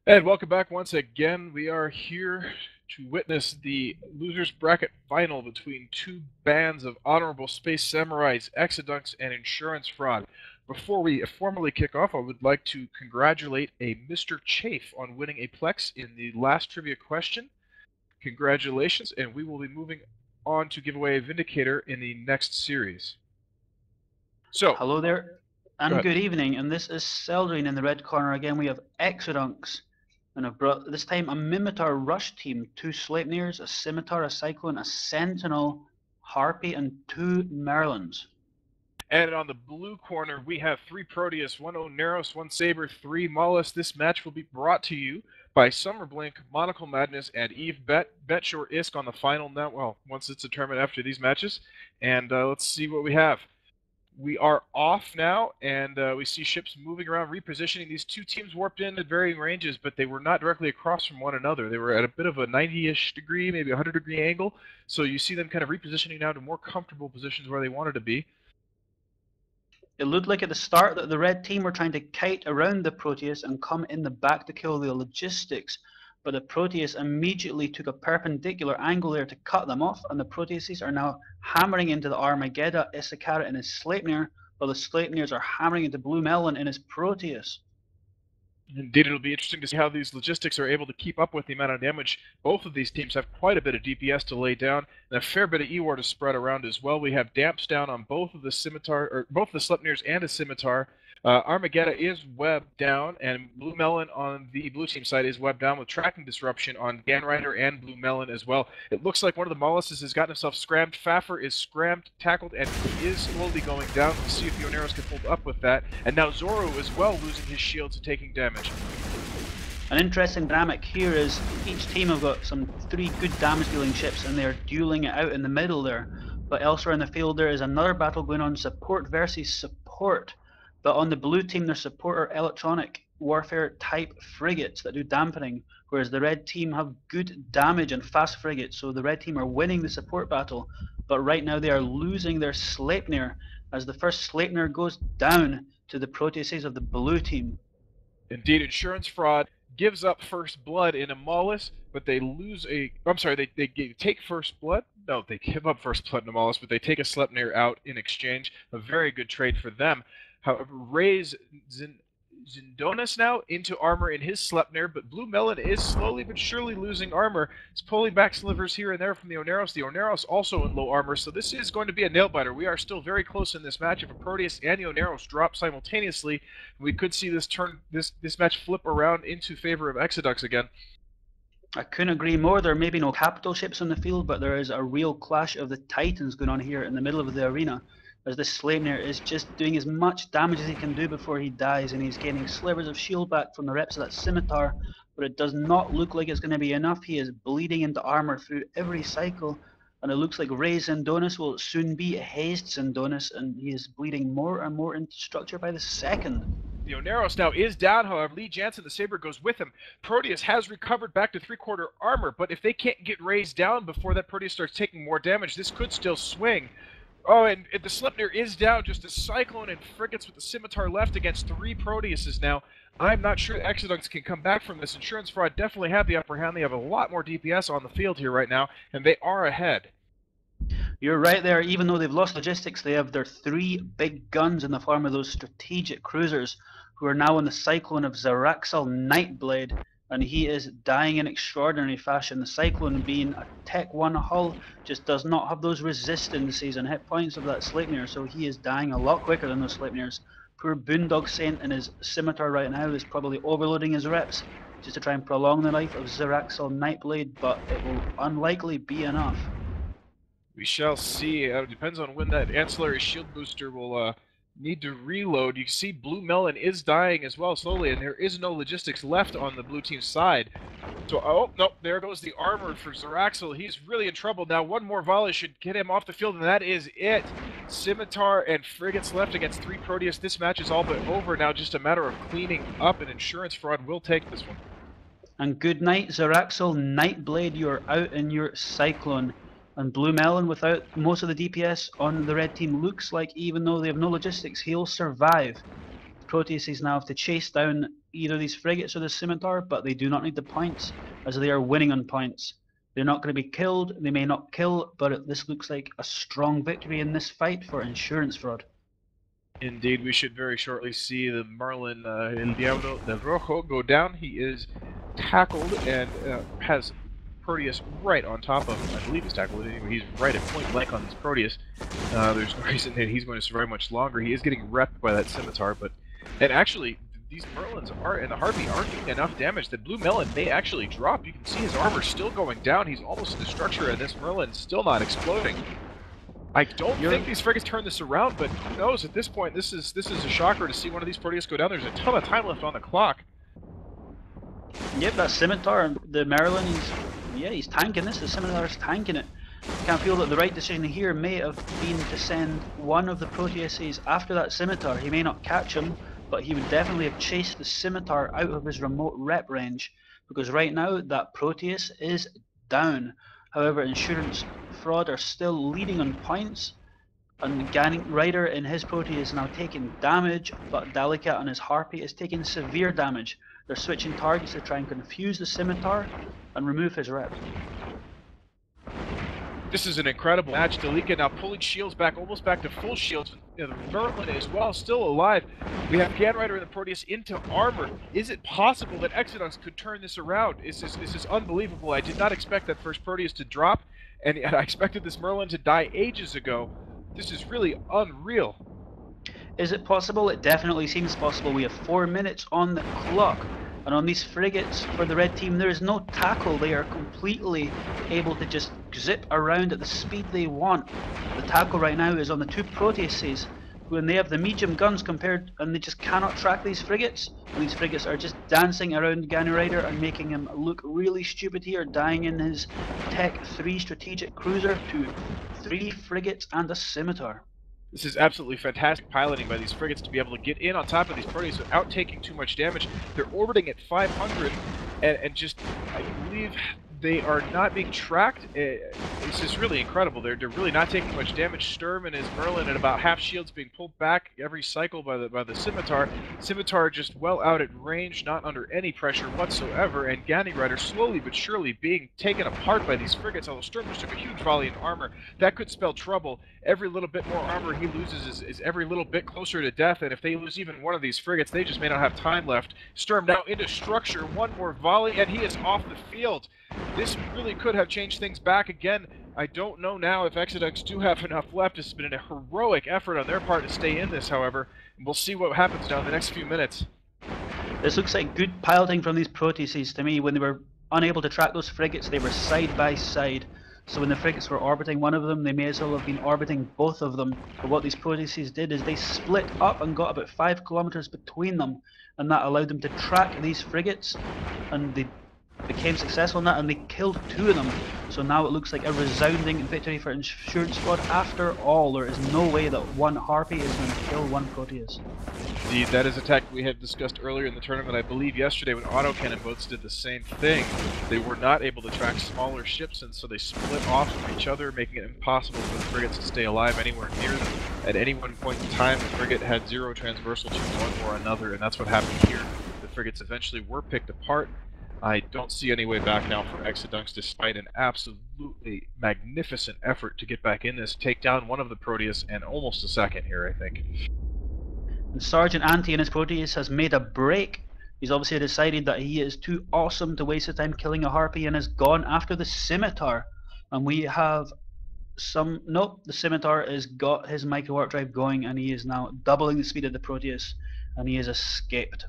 And welcome back once again. We are here to witness the losers bracket final between two bands of honorable space samurais, Exodunks and Insurance Fraud. Before we formally kick off, I would like to congratulate a Mr. Chafe on winning a Plex in the last trivia question. Congratulations, and we will be moving on to give away a Vindicator in the next series. So, hello there, and good evening. And this is Seldrine in the red corner again. We have Exodunks, and I've brought this time a Mimitar Rush team: 2 Sleipnirs, a Scimitar, a Cyclone, a Sentinel, Harpy, and 2 Merlins. And on the blue corner, we have 3 Proteus, 1 Oneros, 1 Saber, 3 Mollusk. This match will be brought to you by Summerblink, Monocle Madness, and Eve Bet. Bet your ISK on the final now. Well, once it's determined after these matches. And let's see what we have. We are off now, and we see ships moving around, repositioning. These two teams warped in at varying ranges, but they were not directly across from one another. They were at a bit of a 90-ish degree, maybe 100-degree angle. So you see them kind of repositioning now to more comfortable positions where they wanted to be. It looked like at the start that the red team were trying to kite around the Proteus and come in the back to kill the logistics, but the Proteus immediately took a perpendicular angle there to cut them off, and the Proteuses are now hammering into the Armageddon, Issachara in his Sleipnir, while the Sleipnirs are hammering into Blue Melon in his Proteus. Indeed, it'll be interesting to see how these logistics are able to keep up with the amount of damage. Both of these teams have quite a bit of DPS to lay down, and a fair bit of EWAR to spread around as well. We have damps down on both of the Scimitar, or both the Sleipnirs and the Scimitar. Armageddon is webbed down, and Blue Melon on the blue team side is webbed down with tracking disruption on Ganrider and Blue Melon as well. It looks like one of the mollusks has gotten himself scrammed. Faffer is scrammed, tackled, and he is slowly going down. We'll see if the Oneros can hold up with that. And now Zoro as well losing his shields and taking damage. An interesting dynamic here is each team have got some 3 good damage dealing ships, and they're dueling it out in the middle there. But elsewhere in the field there is another battle going on, support versus support. But on the blue team, their support are electronic warfare type frigates that do dampening, whereas the red team have good damage and fast frigates. So the red team are winning the support battle, but right now they are losing their Sleipnir as the first Sleipnir goes down to the Proteuses of the blue team. Indeed, Insurance Fraud gives up first blood in a mollusk, but they lose a... I'm sorry, they take first blood? No, they give up first blood in a mollusk, but they take a Sleipnir out in exchange. A very good trade for them. However, Ray's Zindonis now into armor in his Sleipnir, but Blue Melon is slowly but surely losing armor. It's pulling back slivers here and there from the Oneros. The Oneros also in low armor, so this is going to be a nail-biter. We are still very close in this match. If a Proteus and the Oneros drop simultaneously, we could see this match flip around into favor of Exodunks again. I couldn't agree more. There may be no capital ships on the field, but there is a real clash of the titans going on here in the middle of the arena, as this Sleipnir is just doing as much damage as he can do before he dies, and he's getting slivers of shield back from the reps of that Scimitar, but it does not look like it's going to be enough. He is bleeding into armor through every cycle, and it looks like Ray's Zindonis will soon be hazed Zindonis, and he is bleeding more and more into structure by the second. The Oneros now is down, however. Lee Jansen, the Saber, goes with him. Proteus has recovered back to 3/4 armor, but if they can't get raised down before that Proteus starts taking more damage, this could still swing. Oh, and the Sleipnir is down. Just a Cyclone and frigates with the Scimitar left against 3 Proteuses now. I'm not sure Exodunks can come back from this. Insurance Fraud definitely have the upper hand. They have a lot more DPS on the field here right now, and they are ahead. You're right there. Even though they've lost logistics, they have their 3 big guns in the form of those strategic cruisers, who are now on the Cyclone of Zaraxal Nightblade, and he is dying in extraordinary fashion. The Cyclone, being a Tech 1 hull, just does not have those resistances and hit points of that Sleipnir, so he is dying a lot quicker than those Sleipnirs. Poor Boondog Saint in his Scimitar right now is probably overloading his reps just to try and prolong the life of Zaraxal Nightblade, but it will unlikely be enough. We shall see. It depends on when that ancillary shield booster will need to reload. You can see Blue Melon is dying as well slowly, and there is no logistics left on the blue team side. So, oh, no, there goes the armor for Zaraxal. He's really in trouble now. One more volley should get him off the field, and that is it. Scimitar and frigates left against 3 Proteus. This match is all but over now, just a matter of cleaning up, and Insurance Fraud will take this one. And good night, Zaraxal Nightblade. You're out in your Cyclone. And Blue Melon, without most of the DPS on the red team, looks like even though they have no logistics, he'll survive. Proteuses now have to chase down either these frigates or the scimitar, but they do not need the points, as they are winning on points. They're not going to be killed, they may not kill, but this looks like a strong victory in this fight for insurance fraud. Indeed, we should very shortly see the Merlin El Diablo del Rojo go down. He is tackled and has Proteus right on top of him. I believe he's tackled. Anyway, he's right at point blank on this Proteus. There's no reason that he's going to survive much longer. He is getting repped by that scimitar, but and actually these Merlins are and the Harpy aren't doing enough damage. The Blue Melon may actually drop. You can see his armor still going down. He's almost in the structure, and this Merlin's still not exploding. I don't think these frigates turn this around, but who knows? At this point, this is a shocker to see one of these Proteus go down. There's a ton of time left on the clock. Yep, that scimitar and the Merlin, he's tanking this. The scimitar's tanking it. I can feel that the right decision here may have been to send one of the Proteuses after that scimitar. He may not catch him, but he would definitely have chased the scimitar out of his remote rep range, because right now that Proteus is down. However, insurance fraud are still leading on points, and Ganning Rider in his Proteus is now taking damage, but Delicate on his Harpy is taking severe damage. They're switching targets to try and confuse the scimitar and remove his rep. This is an incredible match. Delicate now pulling shields back, almost back to full shields. The Merlin as well, still alive. We have Gan Rider and the Proteus into armor. Is it possible that Exodunks could turn this around? This is unbelievable. I did not expect that first Proteus to drop, and I expected this Merlin to die ages ago. This is really unreal. Is it possible? It definitely seems possible. We have 4 minutes on the clock. And on these frigates for the red team, there is no tackle. They are completely able to just zip around at the speed they want. The tackle right now is on the two Proteuses, when they have the medium guns compared, and they just cannot track these frigates. And these frigates are just dancing around Ganny Rider and making him look really stupid here, dying in his Tech 3 strategic cruiser to 3 frigates and a scimitar. This is absolutely fantastic piloting by these frigates to be able to get in on top of these Proteus without taking too much damage. They're orbiting at 500, and just, I believe they are not being tracked. It's just really incredible. They're really not taking much damage. Sturm and his Merlin at about half shields being pulled back every cycle by the Scimitar. Scimitar just well out at range, not under any pressure whatsoever, and Ganny Rider slowly but surely being taken apart by these frigates, although Sturm just took a huge volley in armor. That could spell trouble. Every little bit more armor he loses is every little bit closer to death, and if they lose even one of these frigates, they just may not have time left. Sturm now into structure, one more volley, and he is off the field. This really could have changed things back again. I don't know now if Exodunks do have enough left. It's been a heroic effort on their part to stay in this, however, and we'll see what happens now in the next few minutes. This looks like good piloting from these Proteuses to me. When they were unable to track those frigates, they were side by side. So when the frigates were orbiting one of them, they may as well have been orbiting both of them. But what these Proteuses did is they split up and got about 5 kilometers between them, and that allowed them to track these frigates, and they became successful in that, and they killed 2 of them. So now it looks like a resounding victory for Insurance Squad. After all, there is no way that one Harpy is going to kill one Proteus. Indeed, that is a tactic we had discussed earlier in the tournament, I believe yesterday, when autocannon boats did the same thing. They were not able to track smaller ships, and so they split off from each other, making it impossible for the frigates to stay alive anywhere near them. At any one point in time, the frigate had 0 transversal to one or another, and that's what happened here. The frigates eventually were picked apart. I don't see any way back now for Exodunks, despite an absolutely magnificent effort to get back in this, take down one of the Proteus, and almost a second here, I think. And Sergeant Ante in his Proteus has made a break. He's obviously decided that he is too awesome to waste his time killing a Harpy and has gone after the Scimitar. And we have some... Nope, the Scimitar has got his micro warp drive going, and he is now doubling the speed of the Proteus, and he has escaped.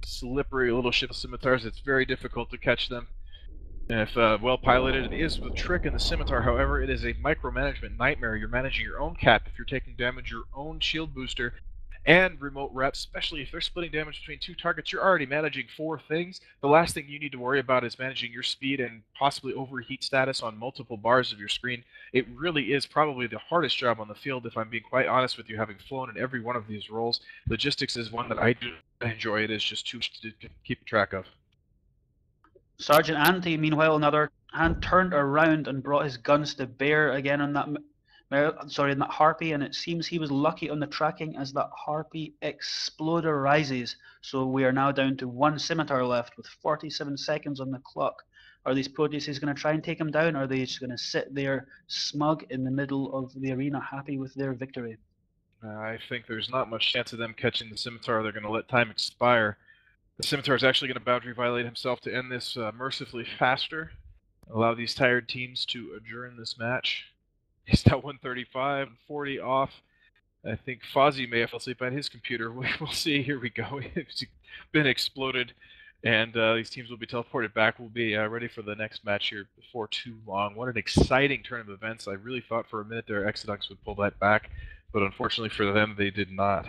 Slippery little ship of scimitars, it's very difficult to catch them. And if well piloted, it is with trick in the scimitar. However, it is a micromanagement nightmare. You're managing your own cap if you're taking damage, your own shield booster, and remote reps, especially if they're splitting damage between 2 targets. You're already managing 4 things. The last thing you need to worry about is managing your speed and possibly overheat status on multiple bars of your screen. It really is probably the hardest job on the field, if I'm being quite honest with you, having flown in every one of these roles. Logistics is one that I do enjoy. It is just too much to keep track of. Sergeant Ante, meanwhile, on the other hand, turned around and brought his guns to bear again on that Sorry, in that Harpy, and it seems he was lucky on the tracking as that Harpy Exploder rises. So we are now down to one Scimitar left with 47 seconds on the clock. Are these Proteuses going to try and take him down, or are they just going to sit there smug in the middle of the arena, happy with their victory? I think there's not much chance of them catching the Scimitar. They're going to let time expire. The Scimitar is actually going to boundary violate himself to end this mercifully faster. Allow these tired teams to adjourn this match. He's now 135 and 40 off. I think Fozzie may have fell asleep on his computer. We'll see. Here we go. It's been exploded, and these teams will be teleported back. We'll be ready for the next match here before too long. What an exciting turn of events. I really thought for a minute there Exodunks would pull that back, but unfortunately for them, they did not.